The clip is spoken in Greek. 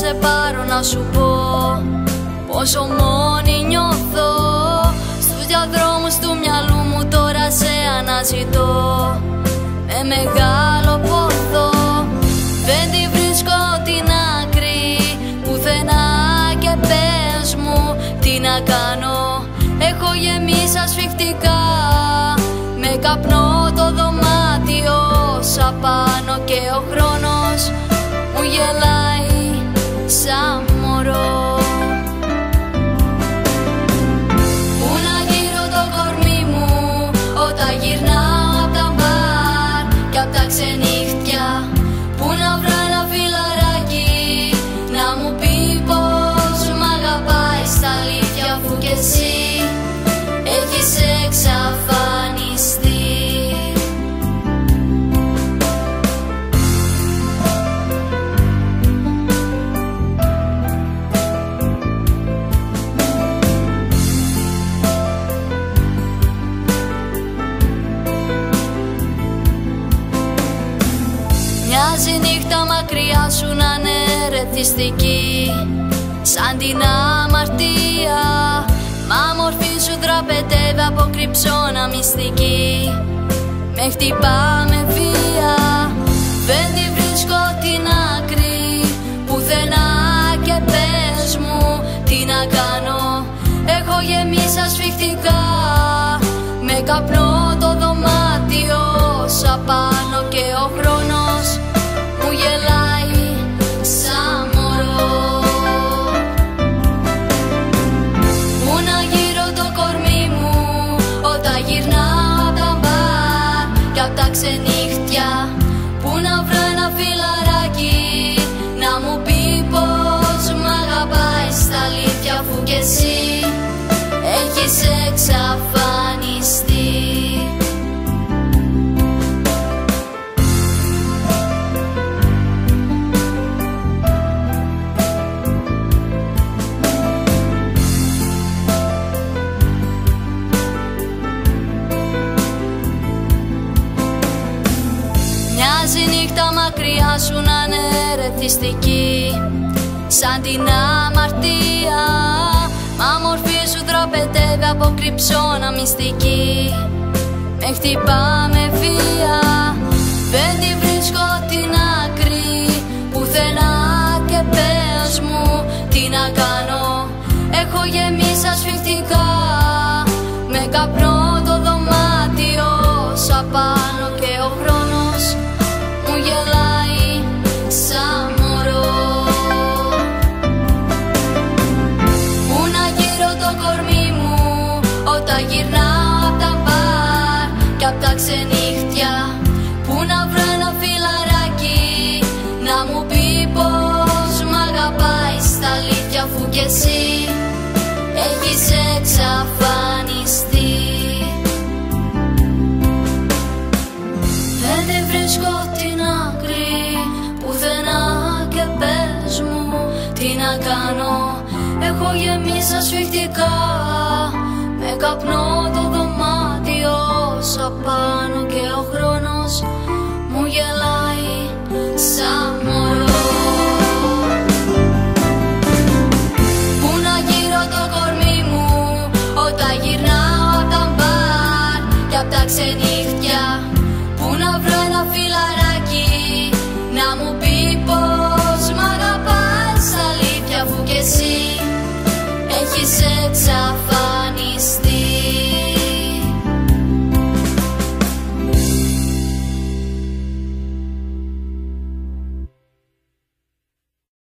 σε πάρω να σου πω πόσο μόνη νιώθω. Στους διαδρόμους του μυαλού μου τώρα σε αναζητώ με μεγάλο πόθο. Δεν τη βρίσκω την άκρη πουθενά και πες μου τι να κάνω. Έχω γεμίσει ασφιχτικά με καπνό το δωμάτιο σαν πάνω και ο χρόνος μου γελάει σαν μωρό. Πού να γύρω το κορμί μου όταν γυρνάω απ' τα μπαρ και απ' τα ξενύχτια. Πού να βρω ένα φιλαράκι να μου πει πως μ' αγαπάει στα αλήθεια, αφού κι εσύ έχεις εξαφανιστεί. Μοιάζει νύχτα μακριά σου να είναι ρεθιστική σαν την αμαρτία. Μα μορφή σου τραπετεύει από κρυψώνα μυστική. Με χτυπά με βία, δεν τη βρίσκω την άκρη πουθενά και πες μου τι να κάνω. Έχω γεμίσει ασφιχτικά με καπνό το δωμάτιο σαν πάνω και ο χρόνος μου γελάει σαν μωρό. Πού να γύρω το κορμί μου όταν γυρνάω απ' τα μπαρ και απ' τα ξενύχτια. Πού να βρω ένα φιλαράκι να μου πει πως μ' αγαπάει στα αλήθεια, αφού κι εσύ έχεις εξαφανιστεί. Μοιάζει νύχτα μακριά σου να είναι ρεθιστική σαν την αμαρτία. Μα μορφή σου τραπετεύει από κρυψώνα μυστική. Με χτυπά με βία, δεν τη βρίσκω την άκρη πουθενά και πες μου τι να κάνω. Έχω γεμίσει ασφιχτικά με καπνό το δωμάτιο σαν πάνω και ο χρόνος μου γελάει σαν μωρό. Πού να γύρω το κορμί μου όταν γυρνάω απ' τα μπαρ και απ' τα ξενύχτια. Πού να βρω ένα φιλαράκι να μου πει πως μ' αγαπάει στα αλήθεια, αφού κι εσύ έχεις εξαφανιστεί. Δεν τη βρίσκω την άκρη πουθενά και πες μου τι να κάνω. Έχω γεμίσει ασφιχτικά με καπνό το δωμάτιο σαν πάνω και ο χρόνος μου γελάει σαν μωρό. Πού να γύρω το κορμί μου όταν γυρνάω απ' τα μπαρ και απ' τα ξενύχτια. Πού να βρω ένα φιλαράκι να μου πει πως μ' αγαπάς αλήθεια, αφού κι εσύ έχεις εξαφανιστεί.